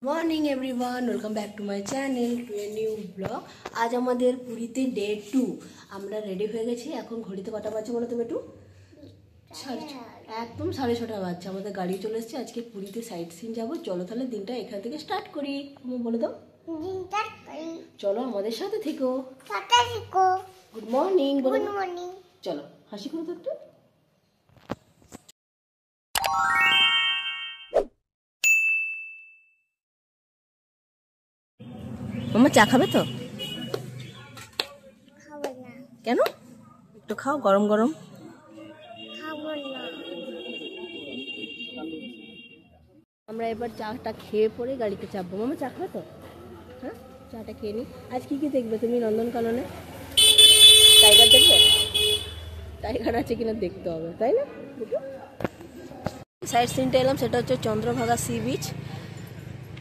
Morning everyone welcome back to my channel to a new blog. আজ আমাদের পুরীতে day 2। আমরা রেডি হয়ে গেছি। এখন ঘড়িতে কটা বাজছে বলো তো বেটু? একদম 6:30 বাজছে। আমাদের গাড়ি চলে এসেছে। আজকে পুরীতে সাইট সিন যাবো। চলো তাহলে দিনটা এখান থেকে স্টার্ট করি। তুমি বলে দাও। চলো আমাদের সাথে থেকো। Good morning. Good morning. চলো হাসি করে তো একটু। মামা চা খাবে তো? কেন? একটু খাও গরম গরম। আমরা এবার চাটা খেয়ে পরে গাড়িতে চাপবো। মামা চা খাবে তো? হ্যাঁ চাটা খেয়ে নি। আজ কি কি দেখবে তুমি নন্দনকাননে? টাইগার দেখবে? টাইগার আছে কিনা দেখতে হবে, তাই না? সাইড সিনটা এলাম, সেটা হচ্ছে চন্দ্রভাগা সি বিচ।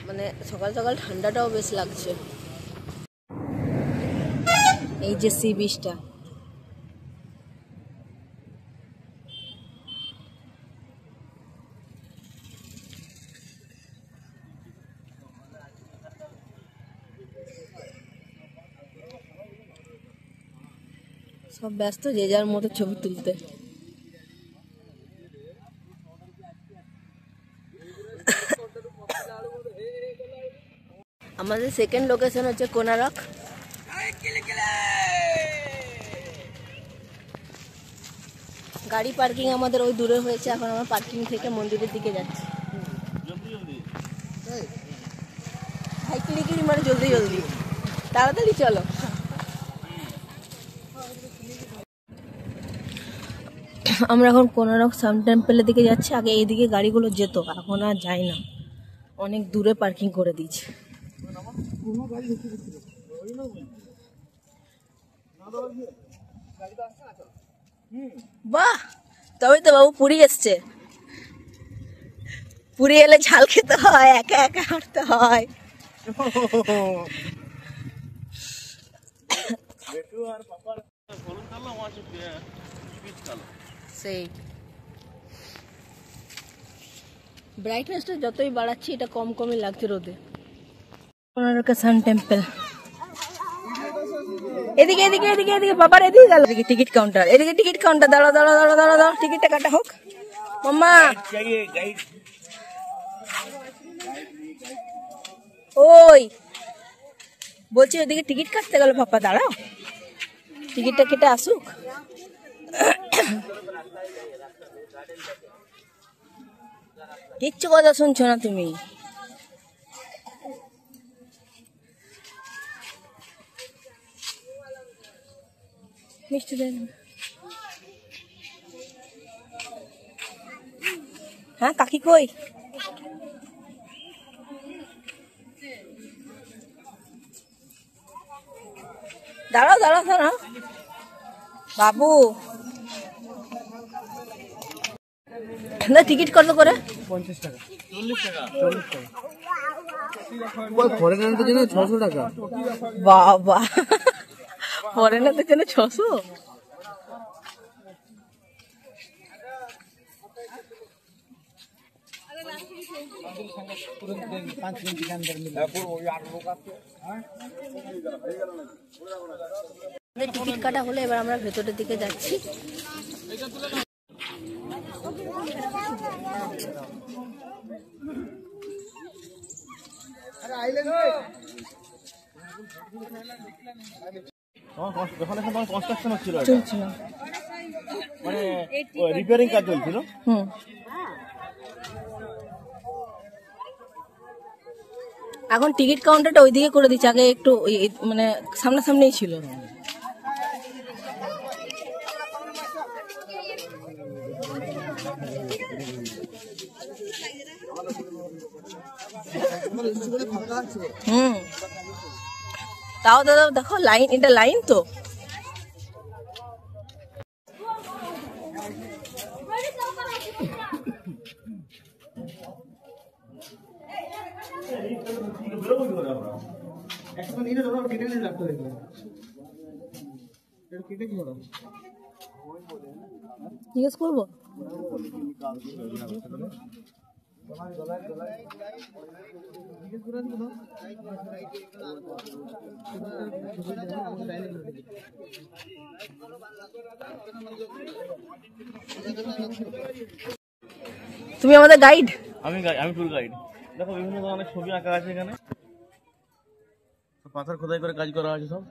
মানে সকাল সকাল ঠান্ডাটাও বেশ লাগছে। এই যে সি বিচটা, সব ব্যস্ত যে যার মতো ছবি তুলতে। আমাদের সেকেন্ড লোকেশন হচ্ছে কোনারক। গাড়ি পার্কিং আমাদের ওই দূরে হয়েছে। এখন আমরা পার্কিং থেকে মন্দিরের দিকে যাচ্ছি। ভাই কিলিকিলি মানে জলদি জলদি, তাড়াতাড়ি চলো। আমরা এখন কোনারক সান টেম্পলের দিকে যাচ্ছি। আগে এইদিকে গাড়িগুলো যেত, এখন আর যায় না, অনেক দূরে পার্কিং করে দিয়েছে। বাহ, তবে তো বাবু পুরী এসছে। পুরী এলে ঝাল খেতে হয়, একা একা হাঁটতে হয়। সেই ব্রাইটনেসটা যতই বাড়াচ্ছি এটা কম কমই লাগছে রোদে। কোনারকের সান টেম্পল এদিকে এদিকে এদিকে এদিকে বাবার এদিকে গেল। এদিকে টিকিট কাউন্টার, এদিকে টিকিট কাউন্টার। দাঁড়াও দাঁড়াও দাঁড়াও দাঁড়াও দাঁড়াও, টিকিটটা কাটা হোক। মাম্মা ওই বলছি ওদিকে টিকিট কাটতে গেল। পাপা দাঁড়াও, টিকিটটা কেটে আসুক। কিচ্ছু কথা শুনছো না তুমি। মিষ্টি দেন। হ্যাঁ কাকি কই? দাঁড়াও দাঁড়াও দাঁড়াও বাবু। না টিকিট কত করে? 50 টাকা। 40 টাকা। 40 টাকা। ফরেনারদের জন্য 600 টাকা। বাবা, ফরেনারদের জন্য 600? টিকিট কাটা হলে এবার আমরা ভেতরের দিকে যাচ্ছি। কনস্ট্রাকশন হচ্ছিল, চলছিল, মানে রিপেয়ারিং কাজ চলছিল। এখন টিকিট কাউন্টারটা ওইদিকে করে দিচ্ছে, আগে একটু মানে সামনাসামনিই ছিল। তাও দাদা দেখো লাইন, এটা লাইন তো। জিজ্ঞেস করবো। তুমি আমাদের গাইড? আমি ট্যুর গাইড। দেখো বিভিন্ন ধরনের ছবি আঁকা আছে এখানে, পাথর খোদাই করে কাজ করা আছে সব।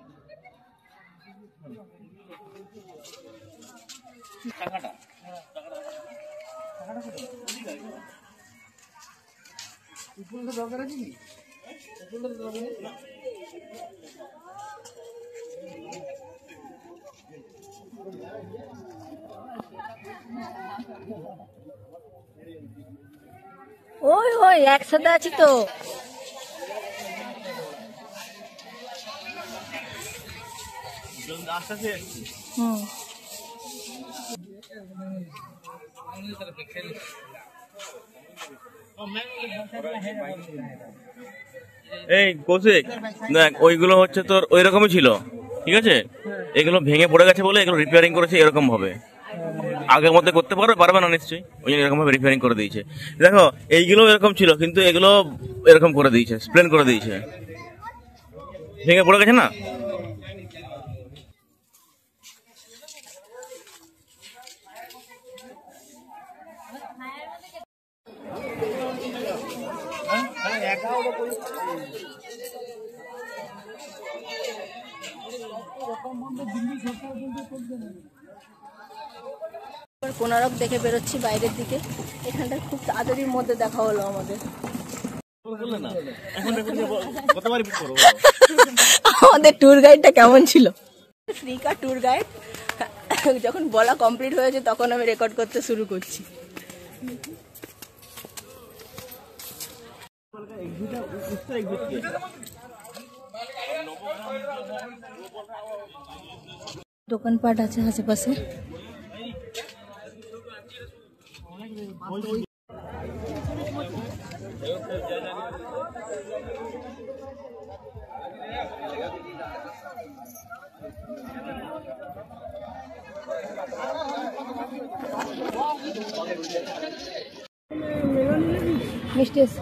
ওই ওই একসাথে আছি তো। এই কৌশিক দেখ, ওইগুলো হচ্ছে তোর ওই রকমই ছিল, ঠিক আছে? এগুলো ভেঙে পড়ে গেছে বলে এগুলো রিপেয়ারিং করেছে এরকম ভাবে। আগের মধ্যে করতে পারবে না নিশ্চয়ই, ওই জন্য এরকম ভাবে রিপেয়ারিং করে দিয়েছে। দেখো এইগুলো এরকম ছিল, কিন্তু এগুলো এরকম করে দিয়েছে, স্প্লেন করে দিয়েছে, ভেঙে পড়ে গেছে না। কোনারক দেখে বেরোচ্ছি বাইরের দিকে। এখানটা খুব তাড়াতাড়ির মধ্যে দেখা হলো আমাদের। আমাদের ট্যুর গাইডটা কেমন ছিল? ফ্রিকা ট্যুর গাইড। যখন বলা কমপ্লিট হয়েছে তখন আমি রেকর্ড করতে শুরু করছি। দোকানপাট আছে আশেপাশে। মিষ্টি আছে।